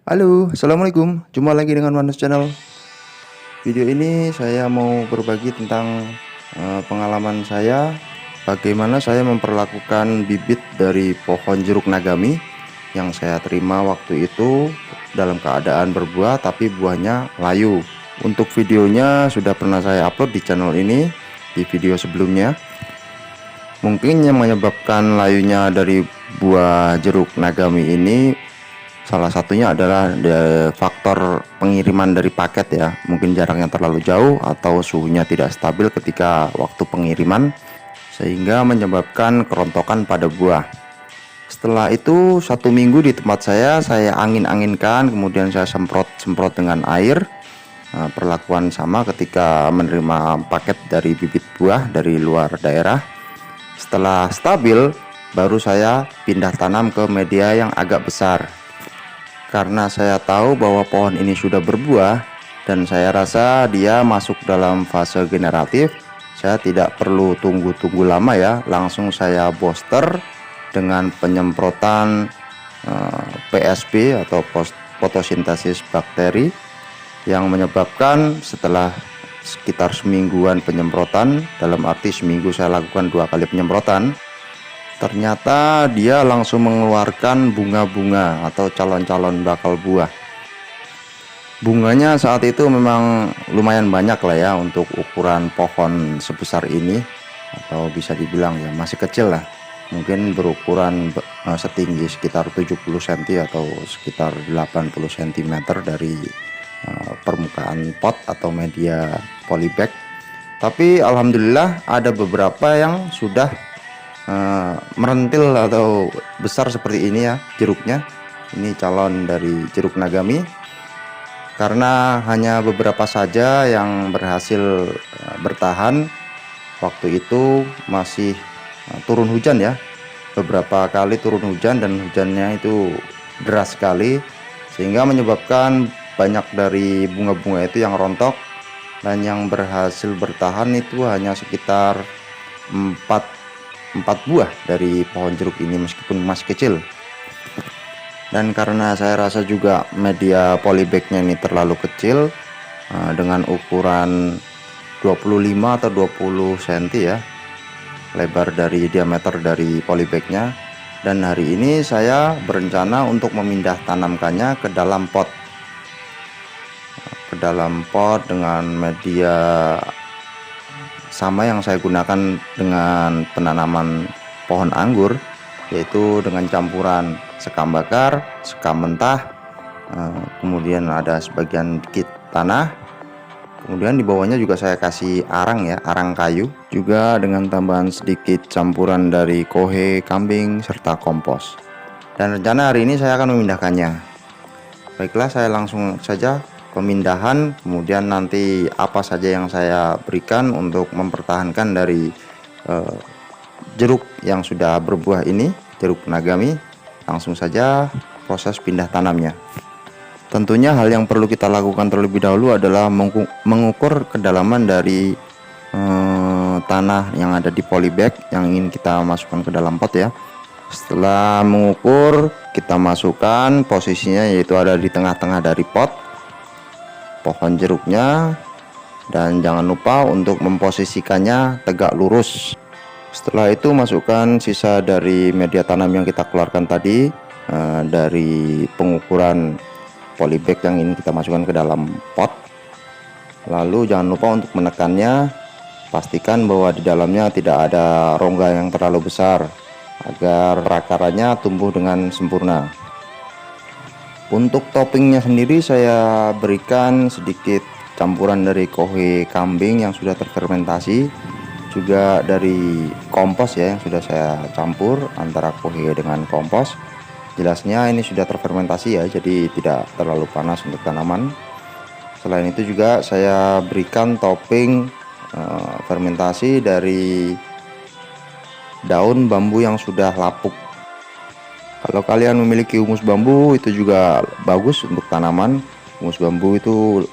Halo, assalamualaikum. Jumpa lagi dengan Manus Channel. Video ini saya mau berbagi tentang pengalaman saya, bagaimana saya memperlakukan bibit dari pohon jeruk nagami yang saya terima waktu itu dalam keadaan berbuah, tapi buahnya layu. Untuk videonya sudah pernah saya upload di channel ini di video sebelumnya. Mungkin yang menyebabkan layunya dari buah jeruk nagami ini salah satunya adalah faktor pengiriman dari paket ya. Mungkin jaraknya terlalu jauh atau suhunya tidak stabil ketika waktu pengiriman, sehingga menyebabkan kerontokan pada buah. Setelah itu 1 minggu di tempat saya angin-anginkan, kemudian saya semprot dengan air. Perlakuan sama ketika menerima paket dari bibit buah dari luar daerah. Setelah stabil, baru saya pindah tanam ke media yang agak besar. Karena saya tahu bahwa pohon ini sudah berbuah dan saya rasa dia masuk dalam fase generatif, saya tidak perlu tunggu-tunggu lama ya, langsung saya booster dengan penyemprotan PSB atau fotosintesis bakteri, yang menyebabkan setelah sekitar semingguan penyemprotan, dalam arti seminggu saya lakukan 2 kali penyemprotan, ternyata dia langsung mengeluarkan bunga-bunga atau calon-calon bakal buah. Bunganya saat itu memang lumayan banyak lah ya untuk ukuran pohon sebesar ini, atau bisa dibilang ya masih kecil lah, mungkin berukuran setinggi sekitar 70 cm atau sekitar 80 cm dari permukaan pot atau media polybag. Tapi alhamdulillah ada beberapa yang sudah merentil atau besar seperti ini ya jeruknya. Ini calon dari jeruk nagami. Karena hanya beberapa saja yang berhasil bertahan. Waktu itu masih turun hujan ya, beberapa kali turun hujan dan hujannya itu deras sekali, sehingga menyebabkan banyak dari bunga-bunga itu yang rontok, dan yang berhasil bertahan itu hanya sekitar 4 buah dari pohon jeruk ini meskipun masih kecil. Dan karena saya rasa juga media polybagnya ini terlalu kecil, dengan ukuran 25 atau 20 cm ya lebar dari diameter dari polybagnya, dan hari ini saya berencana untuk memindah tanamkannya ke dalam pot dengan media sama yang saya gunakan dengan penanaman pohon anggur, yaitu dengan campuran sekam bakar, sekam mentah, kemudian ada sebagian dikit tanah, kemudian di bawahnya juga saya kasih arang ya, arang kayu, juga dengan tambahan sedikit campuran dari kohe kambing serta kompos. Dan rencana hari ini saya akan memindahkannya. Baiklah, saya langsung saja pemindahan, kemudian nanti apa saja yang saya berikan untuk mempertahankan dari jeruk yang sudah berbuah ini, jeruk nagami. Langsung saja proses pindah tanamnya. Tentunya hal yang perlu kita lakukan terlebih dahulu adalah mengukur kedalaman dari tanah yang ada di polybag yang ingin kita masukkan ke dalam pot ya. Setelah mengukur, kita masukkan, posisinya yaitu ada di tengah-tengah dari pot pohon jeruknya, dan jangan lupa untuk memposisikannya tegak lurus. Setelah itu masukkan sisa dari media tanam yang kita keluarkan tadi dari pengukuran polybag yang ini kita masukkan ke dalam pot. Lalu jangan lupa untuk menekannya, pastikan bahwa di dalamnya tidak ada rongga yang terlalu besar agar akarnya tumbuh dengan sempurna. Untuk toppingnya sendiri saya berikan sedikit campuran dari kohe kambing yang sudah terfermentasi, juga dari kompos ya yang sudah saya campur antara kohe dengan kompos. Jelasnya ini sudah terfermentasi ya, jadi tidak terlalu panas untuk tanaman. Selain itu juga saya berikan topping fermentasi dari daun bambu yang sudah lapuk. Kalau kalian memiliki humus bambu itu juga bagus untuk tanaman. Humus bambu itu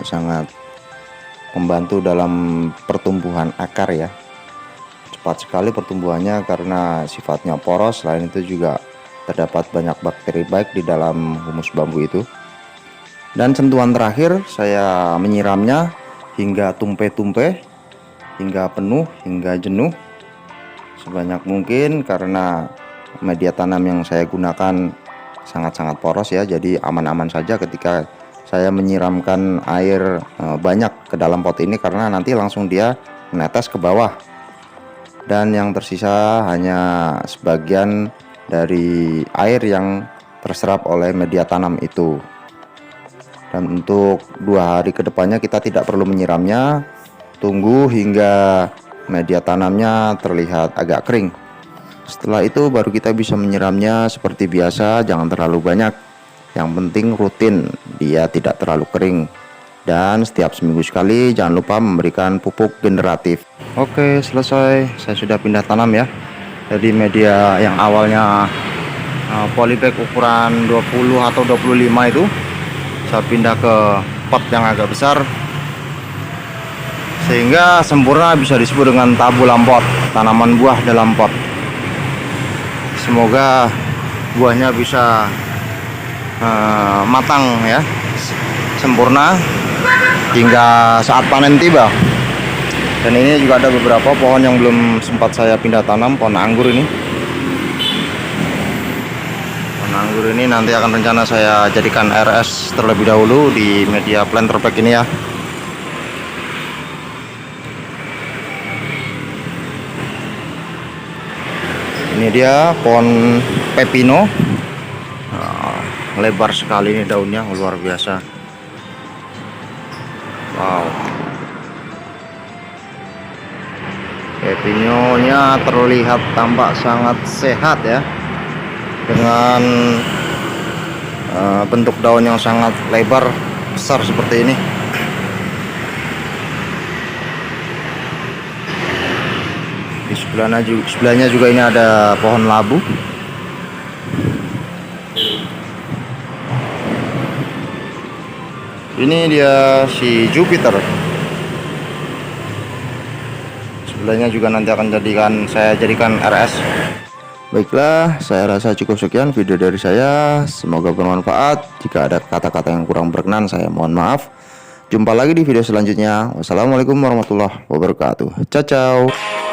sangat membantu dalam pertumbuhan akar ya. Cepat sekali pertumbuhannya karena sifatnya poros. Selain itu juga terdapat banyak bakteri baik di dalam humus bambu itu. Dan sentuhan terakhir, saya menyiramnya hingga tumpe-tumpe, hingga penuh, hingga jenuh sebanyak mungkin, karena media tanam yang saya gunakan sangat-sangat poros ya, jadi aman-aman saja ketika saya menyiramkan air banyak ke dalam pot ini, karena nanti langsung dia menetes ke bawah dan yang tersisa hanya sebagian dari air yang terserap oleh media tanam itu. Dan untuk 2 hari kedepannya kita tidak perlu menyiramnya, tunggu hingga media tanamnya terlihat agak kering. Setelah itu baru kita bisa menyiramnya seperti biasa, jangan terlalu banyak. Yang penting rutin, dia tidak terlalu kering. Dan setiap seminggu sekali jangan lupa memberikan pupuk generatif. Oke, selesai. Saya sudah pindah tanam ya. Jadi media yang awalnya polybag ukuran 20 atau 25 itu saya pindah ke pot yang agak besar, sehingga sempurna bisa disebut dengan tabulam pot, tanaman buah dalam pot. Semoga buahnya bisa matang ya, sempurna hingga saat panen tiba. Dan ini juga ada beberapa pohon yang belum sempat saya pindah tanam, pohon anggur ini. Pohon anggur ini nanti akan rencana saya jadikan RS terlebih dahulu di media planter pack ini ya. Ini dia pohon pepino. Lebar sekali ini daunnya, luar biasa. Wow. Pepinonya terlihat tampak sangat sehat ya, dengan bentuk daun yang sangat lebar, besar seperti ini. Di sebelahnya juga ini ada pohon labu. Ini dia si Jupiter. Sebelahnya juga nanti akan saya jadikan RS. Baiklah, saya rasa cukup sekian video dari saya. Semoga bermanfaat. Jika ada kata-kata yang kurang berkenan, saya mohon maaf. Jumpa lagi di video selanjutnya. Wassalamualaikum warahmatullahi wabarakatuh. Ciao, ciao.